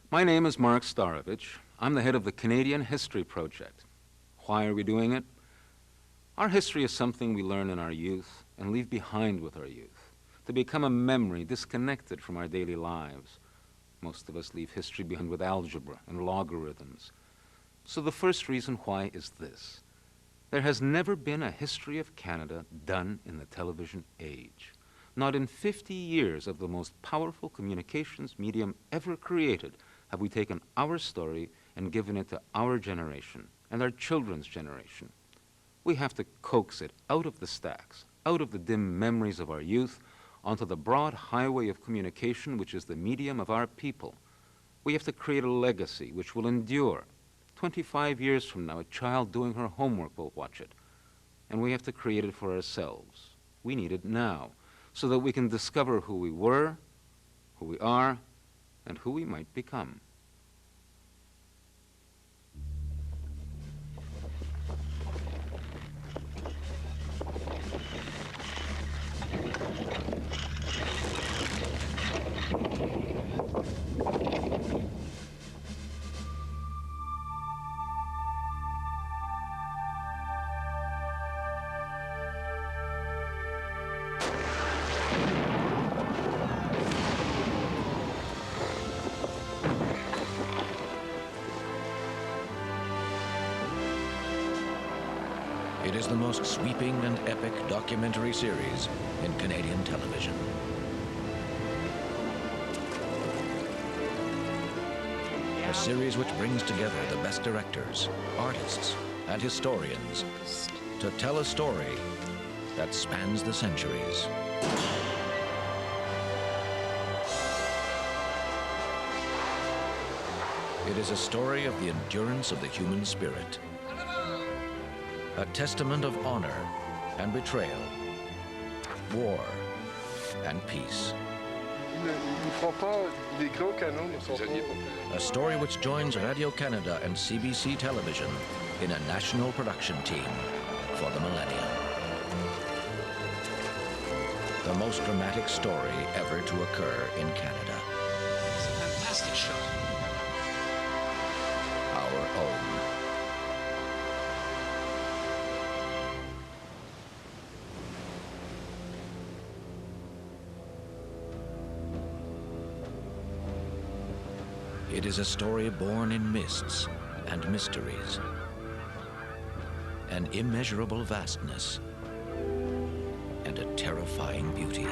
My name is Mark Starovich. I'm the head of the Canadian History Project. Why are we doing it? Our history is something we learn in our youth and leave behind with our youth, to become a memory disconnected from our daily lives. Most of us leave history behind with algebra and logarithms. So the first reason why is this. There has never been a history of Canada done in the television age. Not in 50 years of the most powerful communications medium ever created have we taken our story and given it to our generation and our children's generation. We have to coax it out of the stacks, out of the dim memories of our youth, onto the broad highway of communication which is the medium of our people. We have to create a legacy which will endure. 25 years from now, a child doing her homework will watch it. And we have to create it for ourselves. We need it now, so that we can discover who we were, who we are, and who we might become. It is the most sweeping and epic documentary series in Canadian television. A series which brings together the best directors, artists, and historians to tell a story that spans the centuries. It is a story of the endurance of the human spirit. A testament of honor and betrayal, war and peace. A story which joins Radio-Canada and CBC television in a national production team for the millennium. The most dramatic story ever to occur in Canada. It's a fantastic show. Our own. It is a story born in mists and mysteries, an immeasurable vastness, and a terrifying beauty.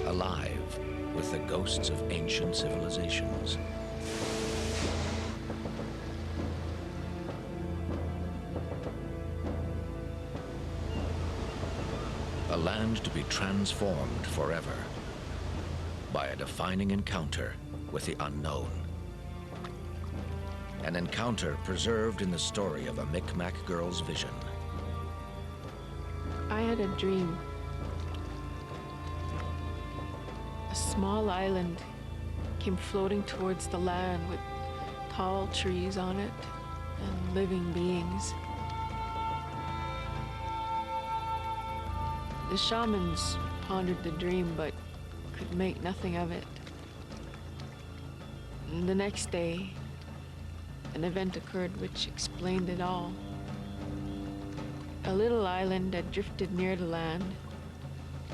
Alive with the ghosts of ancient civilizations. A land to be transformed forever by a defining encounter with the unknown. An encounter preserved in the story of a Micmac girl's vision. I had a dream. A small island came floating towards the land with tall trees on it and living beings. The shamans pondered the dream, but could make nothing of it. And the next day, an event occurred which explained it all. A little island had drifted near the land.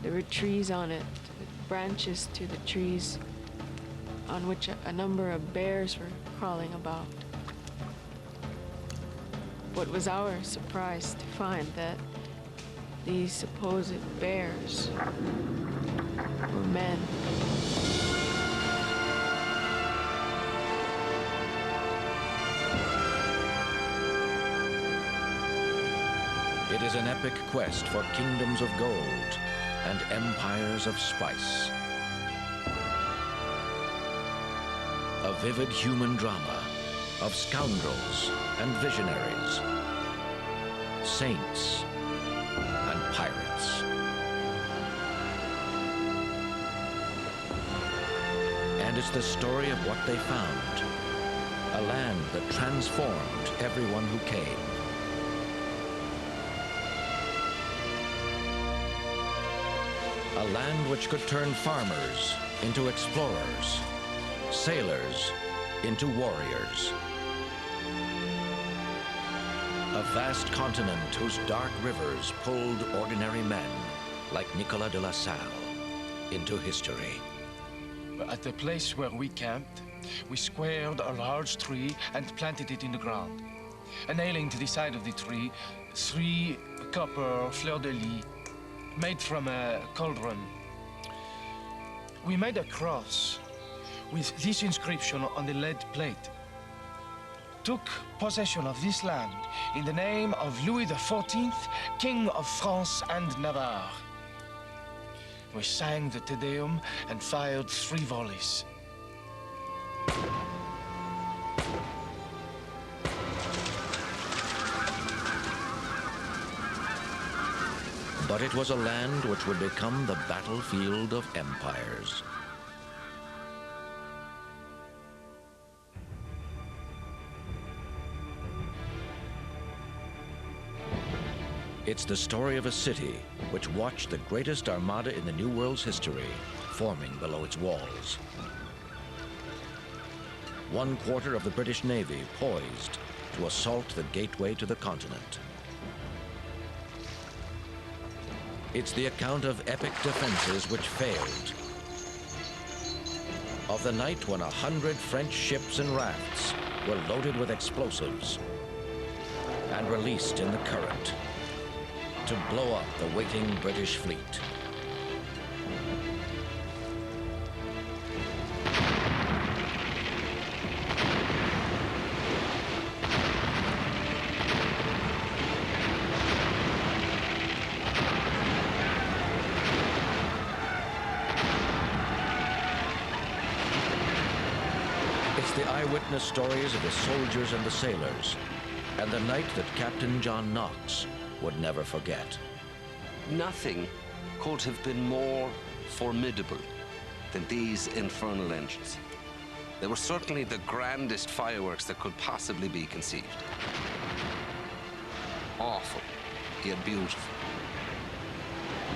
There were trees on it, with branches to the trees, on which a number of bears were crawling about. What was our surprise to find that these supposed bears were men. It is an epic quest for kingdoms of gold and empires of spice. A vivid human drama of scoundrels and visionaries, saints and pirates. And it's the story of what they found, a land that transformed everyone who came. A land which could turn farmers into explorers, sailors into warriors. A vast continent whose dark rivers pulled ordinary men like Nicolas de La Salle into history. At the place where we camped, we squared a large tree and planted it in the ground. And nailing to the side of the tree 3 copper fleurs-de-lis made from a cauldron. We made a cross with this inscription on the lead plate. Took possession of this land in the name of Louis XIV, King of France and Navarre. We sang the Te Deum and fired 3 volleys. But it was a land which would become the battlefield of empires. It's the story of a city which watched the greatest armada in the New World's history forming below its walls. 1/4 of the British Navy poised to assault the gateway to the continent. It's the account of epic defenses which failed. Of the night when 100 French ships and rafts were loaded with explosives and released in the current to blow up the waiting British fleet. It's the eyewitness stories of the soldiers and the sailors, and the night that Captain John Knox would never forget. Nothing could have been more formidable than these infernal engines. They were certainly the grandest fireworks that could possibly be conceived. Awful, yet beautiful.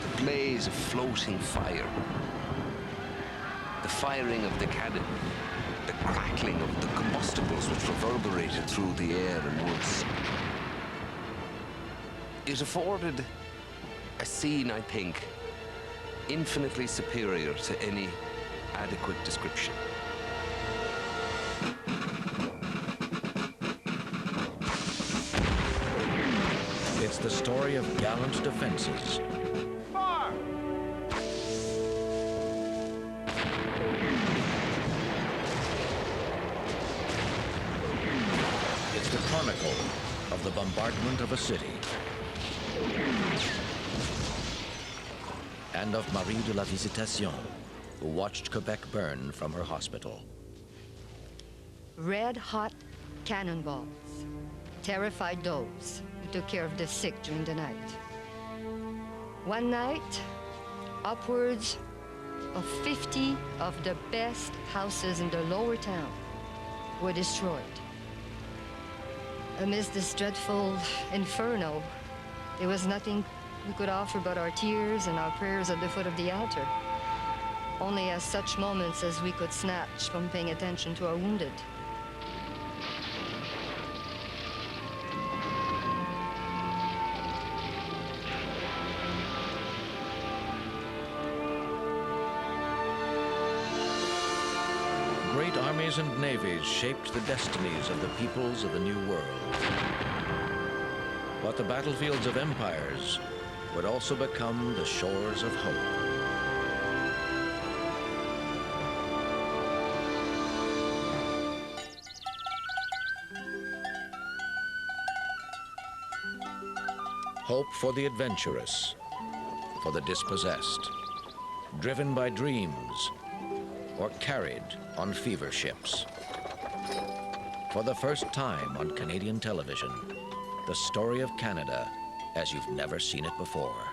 The blaze of floating fire, the firing of the cannon, the crackling of the combustibles which reverberated through the air and woods. It afforded a scene, I think, infinitely superior to any adequate description. It's the story of gallant defenses. It's the chronicle of the bombardment of a city. And of Marie de la Visitation, who watched Quebec burn from her hospital. Red-hot cannonballs terrified those who took care of the sick during the night. One night, upwards of 50 of the best houses in the lower town were destroyed. Amidst this dreadful inferno, there was nothing we could offer but our tears and our prayers at the foot of the altar. Only at such moments as we could snatch from paying attention to our wounded. Great armies and navies shaped the destinies of the peoples of the New World. But the battlefields of empires would also become the shores of hope. Hope for the adventurous, for the dispossessed, driven by dreams, or carried on fever ships. For the first time on Canadian television, the story of Canada as you've never seen it before,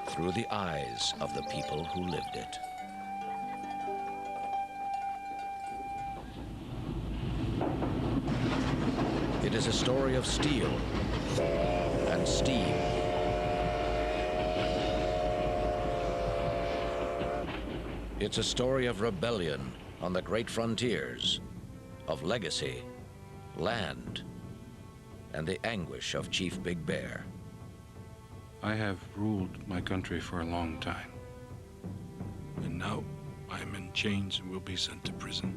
through the eyes of the people who lived it. It is a story of steel and steam, It's a story of rebellion on the great frontiers, of legacy, land, and the anguish of Chief Big Bear. I have ruled my country for a long time. And now I am in chains and will be sent to prison.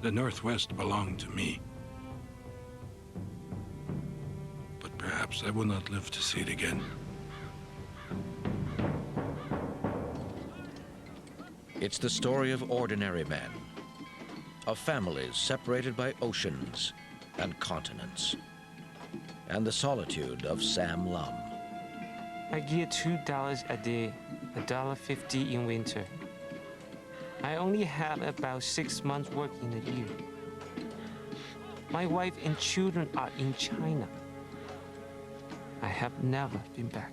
The Northwest belonged to me. But perhaps I will not live to see it again. It's the story of ordinary men, of families separated by oceans and continents, and the solitude of Sam Lum. I get $2 a day, $1.50 in winter. I only have about 6 months work in a year. My wife and children are in China. I have never been back.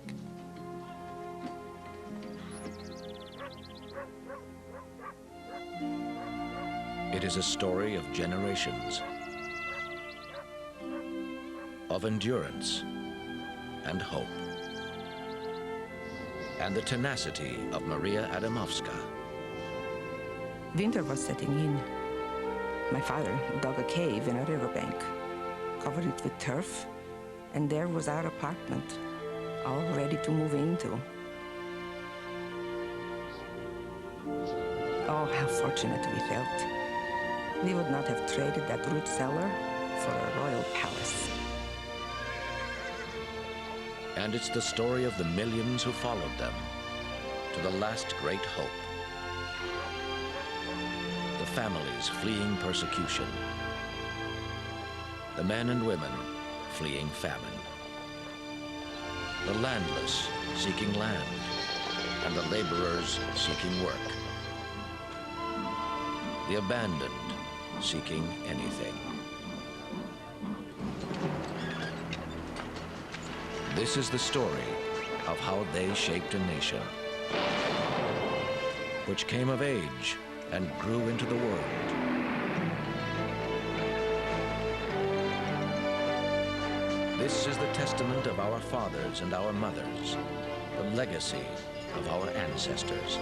It is a story of generations, of endurance and hope, and the tenacity of Maria Adamovska. Winter was setting in. My father dug a cave in a riverbank, covered it with turf, and there was our apartment, all ready to move into. Oh, how fortunate we felt. We would not have traded that root cellar for a royal palace. And it's the story of the millions who followed them to the last great hope. The families fleeing persecution. The men and women fleeing famine. The landless seeking land, and the laborers seeking work. The abandoned seeking anything. This is the story of how they shaped a nation, which came of age and grew into the world. This is the testament of our fathers and our mothers, the legacy of our ancestors.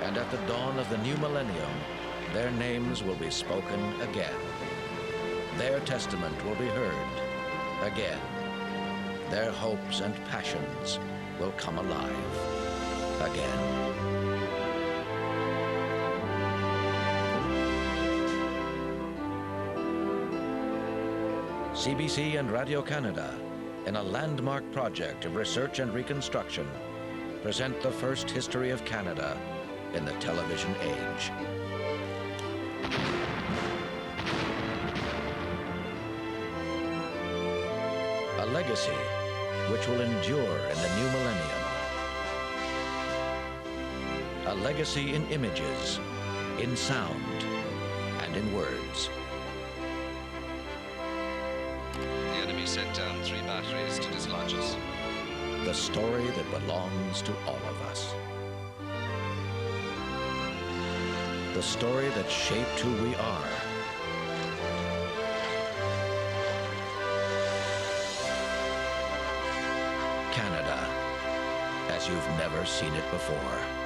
And at the dawn of the new millennium, their names will be spoken again. Their testament will be heard again. Their hopes and passions will come alive again. CBC and Radio-Canada, in a landmark project of research and reconstruction, present the first history of Canada in the television age. A legacy which will endure in the new millennium. A legacy in images, in sound, and in words. The enemy sent down 3 batteries to dislodge us. The story that belongs to all of us. The story that shaped who we are. Canada, as you've never seen it before.